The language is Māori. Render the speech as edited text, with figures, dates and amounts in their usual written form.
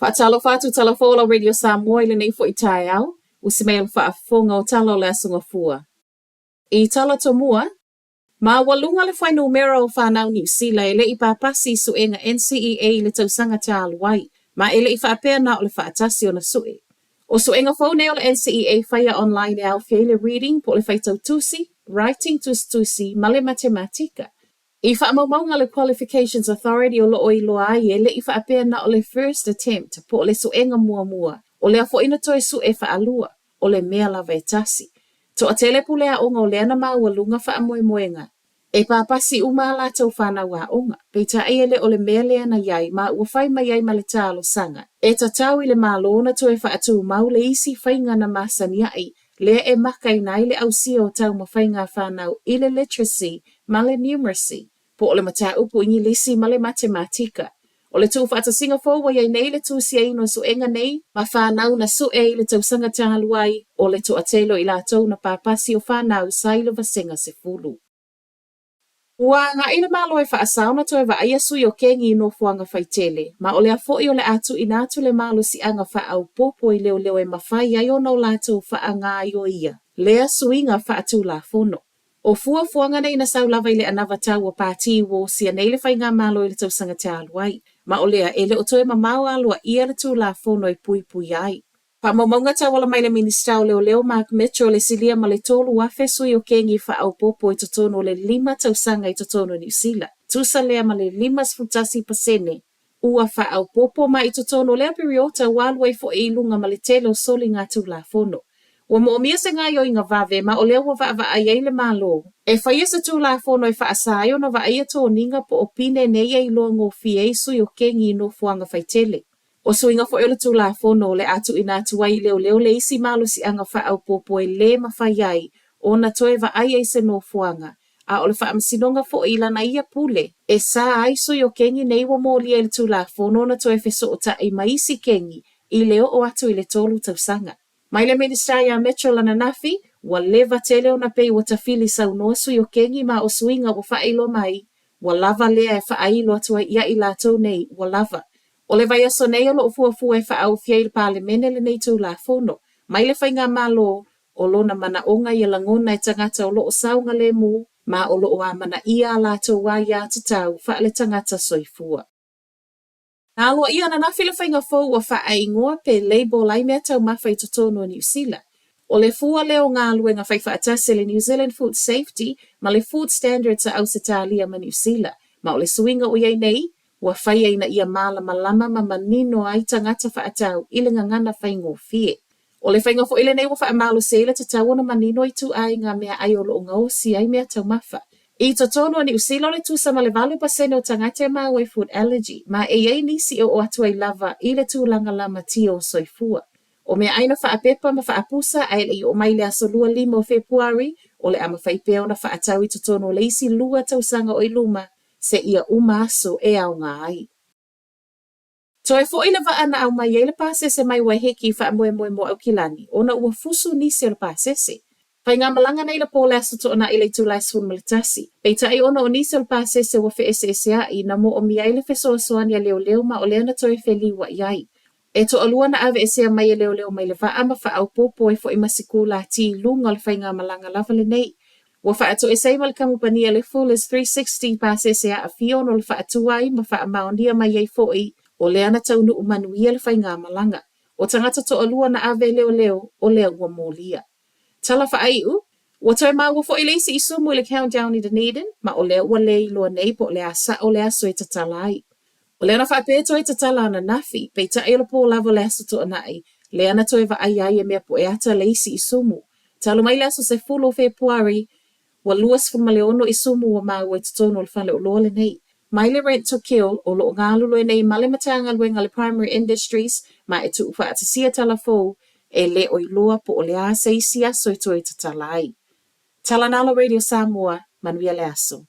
Whaatalo whātu talafola Radio Samoa i le nei fo i tae au, usimail whaafonga o talo le asunga fua. I tala tomua, ma walunga le whai numero o whanau New Zealand e le i papasi su enga NCEA le tausanga te aluai, ma e le i whaapea na o le whaatasi o na sui. O su enga whaune o le NCEA whaia online e au le reading po le whaitau tusi, writing tusi, ma le matematika. I whaamaunga le Qualifications Authority o loo i loa ai e le i whaapea na o le first attempt po le su enga mua, o le afo ina toi su e whaalua, o le mea lava e tasi. To a telepu lea onga o leana maua lunga whaamoemoenga. E papasi umala tau whanau onga, peita e le o le mea leana iai ma ua whai mai ai ma le talo sanga. E tatau i le malona to e whaatu mau le isi whainga na masani ai, lea e makai nai le ausia o tau ma whainga whanau i le literacy ma le numeracy. Po o le mata upu ingi lisi ma le matematika. O le tū whaata Singapore wa iai nei le tū sia ino su enga nei, ma whanau na su e le tau sanga tāluai, o le to atelo i la tau na papasi o whanau sailo vasenga se fulu. Ua ngā ina malo e whaasauna to e wa aia sui o kengi ino fuanga whaitele, ma o le afoi o le atu inatu le malo si anga whaau popo i leo e mawhai ai o nau lato wha ngā io ia. Lea suinga whaatu la fono. O fuanga nei na sau lava i le anawa tau o pāti wo si nei le whai ngā malo i le tau sanga te aluai. Ma o lea e le o toe ma mau alua ia le tū la fono i pui ai. Pa maunga tau wala mai le minister o leo Mark Mitchell le silia ma le tolu afe sui o kengi wha au popo i totono le 5 tau sanga i totono New Zealand. Tusa lea ma le 5% ua wha au popo ma i totono lea periota walua i fo e ilunga ma le telo soli ngā tū la fono. Ua mo mia se ngā i ngā vave ma o leo wa ai ai le malo. E whaia sa tū la fono i wha asai o na wa aia tō ninga po o pine nei e ilo ngō fie sui o kengi no fuanga whaitele. O suinga fo ele tū la fono le atu ina tuai leo le isi malo si anga wha au popo e le mawhai ai o na toe wa ai ai se no fuanga. A o le wha amsinonga fo ila na ia pule. E sa ai sui o kengi nei wa mōli ele tū la fono na toe feso o ta i maisi kengi i leo o atu i le tolu tausanga. Mai le minister ya Metro lana nafi, wa leva tele o na pei wa tafili sau noa sui o kengi ma o suinga wa whailo mai, wa lava lea e whailo atua ia i lato nei, wa lava. O le vai aso nei o lo fuafua e whaau fia i le palemene le nei tū la fono. Mai le whainga malo o lo na mana onga i langona e tangata o lo o saunga le mu, ma o lo o amana ia lato wa ia tatau wha le tangata soifua. Nā loa ia na nawhila whainga fōu wa wha ingoa pe label ai mea tau mawhai totono New Zealand. O le fua leo ngā luenga whai whaatase le New Zealand Food Safety ma le Food Standards a Ausitalia ma New Zealand. Ma o le suinga o iei nei, wa whai ai na ia malama ma manino ai tangata whaatau ili ngana whaingo fie. O le whainga fo ile nei wa wha amalo seila tatau ona manino i tu ai ngā mea ai o lo ngau si ai mea tau mawha. I totono ni usilo le tu sama le 20% o tangata mau e food allergy, ma e ei nisi o atu ai lava i le tu langa lama tio soifua. O mea aina wha apepa ma wha apusa ai le i o mai le aso 5 Februari, o le ama whaipeo na wha atau i totono le isi 2 tausanga o iluma, se ia aso e au ngā ai. So e fo ila wa ana au mai ele pasese mai wa heki wha mo au kilani, ona ua fusu nisi o pasese. Pai ngā malanga nei la pōle aso to ona ile tūlai sfun malitasi. Peita ai ona o nisi o pasese wa fe SSA i na mo o mia ile fe soasoani a leo ma o leana toi fe liwa iai. E to alua na ave esea mai e leo mai le wa ama wha au popo e fo i masiku la ti lunga le whai ngā malanga lava le nei. Wa wha ato e sei mal kamupania le full is 360 pasese a fiono le wha atuai ma wha amaonia mai ei fo i o leana taunu umanuia le whai ngā malanga. O tangata to alua na ave leo o leo ua mōlia. Tala wha aiu, wa toi maua fo i leisi i sumu i le countdown i Dunedin, ma o leo ua lei loa nei po le asa o le aso i tatala ai. O leo na wha apeto i tatala ana nafi, peita e lo po lavo le aso to anai, leana toi wa ai e mea po e ata leisi i sumu. Talo mai le aso se 4 Februari, wa luas fumaleono i sumu wa maua i totono le whale o loa le nei. Mai le rent to kill o lo ngālulu e nei male matanga luenga le primary industries, ma e tu ufa atasia tala fōu, e le o iloa po o le asa isi aso i toi tatalai. Talanalo Radio Samoa, manuia le aso.